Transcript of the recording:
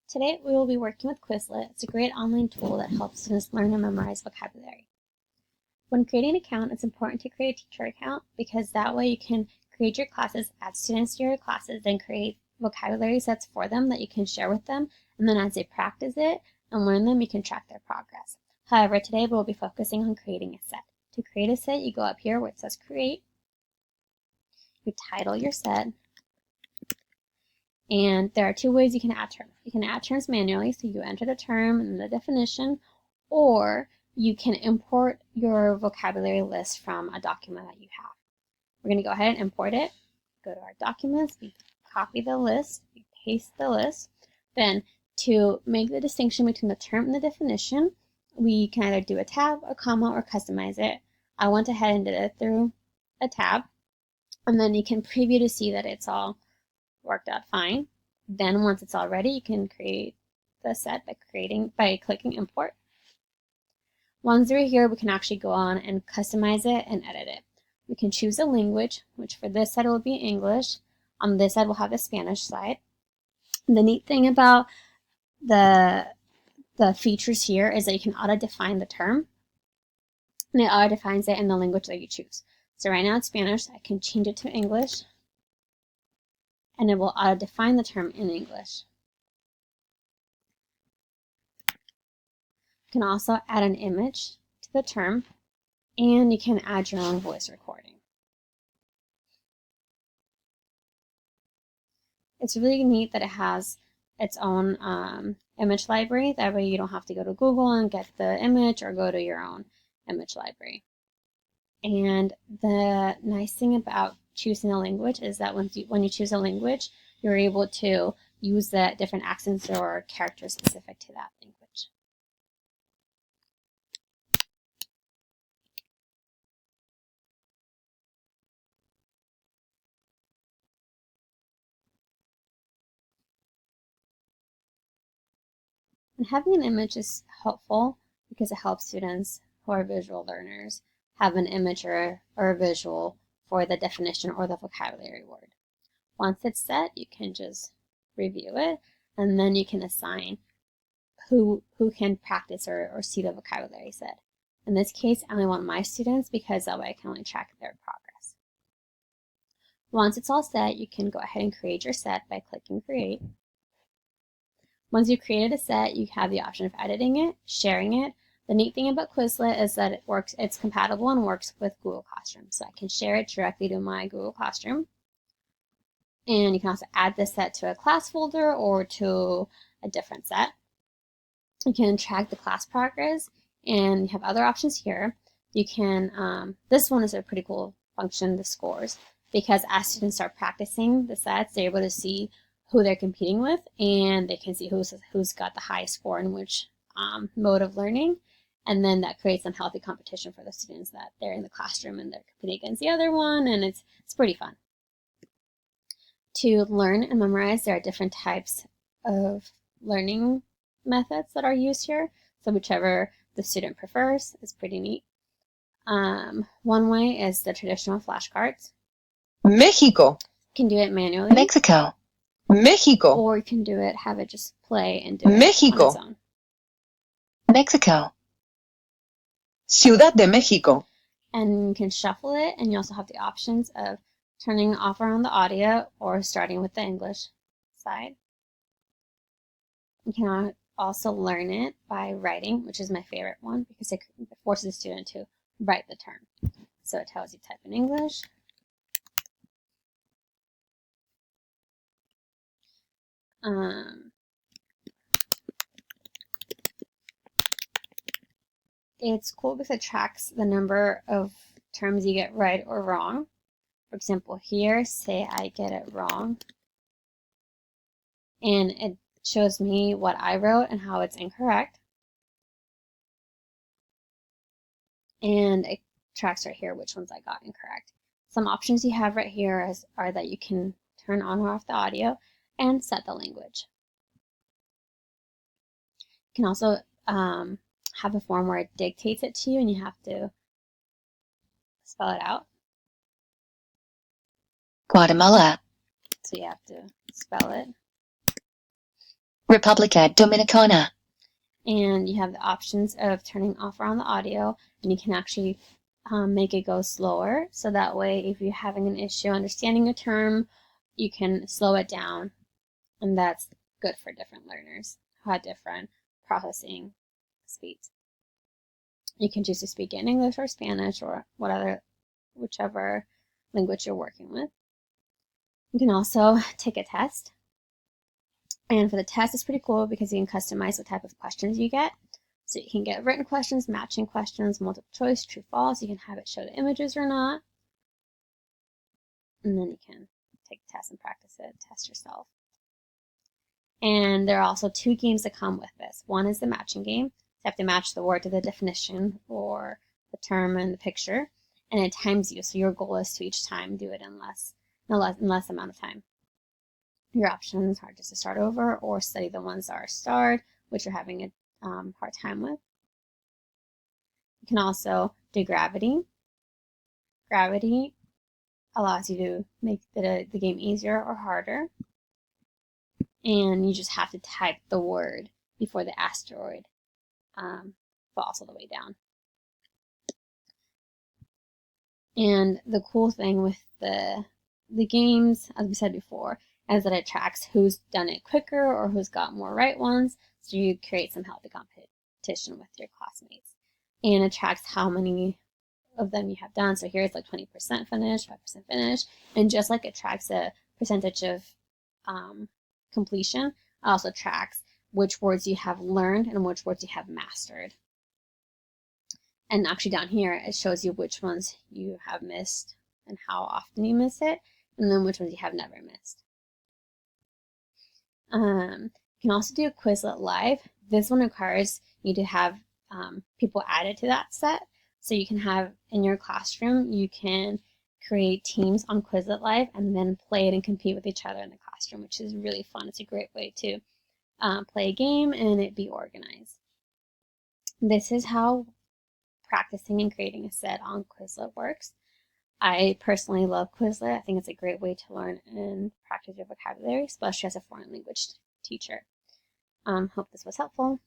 Today we will be working with Quizlet. It's a great online tool that helps students learn and memorize vocabulary. When creating an account, it's important to create a teacher account because that way you can create your classes, add students to your classes, then create vocabulary sets for them that you can share with them, and then as they practice it and learn them, you can track their progress. However, today we'll be focusing on creating a set. To create a set, you go up here where it says Create, you title your set, and there are two ways you can add terms. You can add terms manually, so you enter the term and the definition, or you can import your vocabulary list from a document that you have. We're going to go ahead and import it. Go to our documents, we copy the list, we paste the list. Then to make the distinction between the term and the definition, we can either do a tab, a comma, or customize it. I went ahead and did it through a tab, and then you can preview to see that it's all worked out fine. Then once it's all ready, you can create the set by clicking import. Once we're here, we can actually go on and customize it and edit it. We can choose a language, which for this side will be English. On this side, we'll have the Spanish side. The neat thing about the features here is that you can auto-define the term, and it auto-defines it in the language that you choose. So right now it's Spanish. I can change it to English, and it will auto-define the term in English. You can also add an image to the term, and you can add your own voice recording. It's really neat that it has its own image library. That way you don't have to go to Google and get the image or go to your own image library. And the nice thing about choosing a language is that when you choose a language, you're able to use the different accents or characters specific to that language. And having an image is helpful because it helps students who are visual learners have an image or a visual for the definition or the vocabulary word. Once it's set, you can just review it, and then you can assign who can practice or see the vocabulary set. In this case, I only want my students because that way I can only track their progress. Once it's all set, you can go ahead and create your set by clicking Create. Once you've created a set, you have the option of editing it, sharing it. The neat thing about Quizlet is that it's compatible and works with Google Classroom. So I can share it directly to my Google Classroom. And you can also add this set to a class folder or to a different set. You can track the class progress, and you have other options here. You can, this one is a pretty cool function, the scores, because as students start practicing the sets, they're able to see who they're competing with, and they can see who's got the highest score in which mode of learning. And then that creates some healthy competition for the students that they're in the classroom and they're competing against the other one, and it's pretty fun. To learn and memorize, there are different types of learning methods that are used here. So whichever the student prefers is pretty neat. One way is the traditional flashcards. México. You can do it manually. Mexico. México. Or you can have it just play and do it México. on its own. Mexico. Ciudad de México. And you can shuffle it, and you also have the options of turning off or on the audio or starting with the English side. You can also learn it by writing, which is my favorite one because it forces the student to write the term. So it tells you type in English. It's cool because it tracks the number of terms you get right or wrong. For example, here, say I get it wrong, and it shows me what I wrote and how it's incorrect. And it tracks right here which ones I got incorrect. Some options you have right here are that you can turn on or off the audio and set the language. You can also have a form where it dictates it to you and you have to spell it out. Guatemala. So you have to spell it. República Dominicana. And you have the options of turning off or on the audio, and you can actually make it go slower. So that way, if you're having an issue understanding a term, you can slow it down. And that's good for different learners who have different processing speeds. You can choose to speak in English or Spanish or whichever language you're working with. You can also take a test. And for the test, it's pretty cool because you can customize what type of questions you get. So you can get written questions, matching questions, multiple choice, true, false. You can have it show the images or not. And then you can take the test and practice it, test yourself. And there are also 2 games that come with this. One is the matching game. So you have to match the word to the definition or the term and the picture. And it times you. So your goal is to each time do it in less amount of time. Your options are just to start over or study the ones that are starred, which you're having a hard time with. You can also do gravity. Gravity allows you to make the game easier or harder. And you just have to type the word before the asteroid falls all the way down. And the cool thing with the games, as we said before, is that it tracks who's done it quicker or who's got more right ones. So you create some healthy competition with your classmates. And it tracks how many of them you have done. So here it's like 20% finished, 5% finished. And just like it tracks a percentage of completion, it also tracks which words you have learned and which words you have mastered. And actually down here, it shows you which ones you have missed and how often you miss it, and then which ones you have never missed. You can also do a Quizlet Live. This one requires you to have people added to that set. So you can have in your classroom, you can create teams on Quizlet Live and then play it and compete with each other in the classroom, which is really fun. It's a great way to play a game and it be organized. This is how practicing and creating a set on Quizlet works. I personally love Quizlet. I think it's a great way to learn and practice your vocabulary, especially as a foreign language teacher. Hope this was helpful.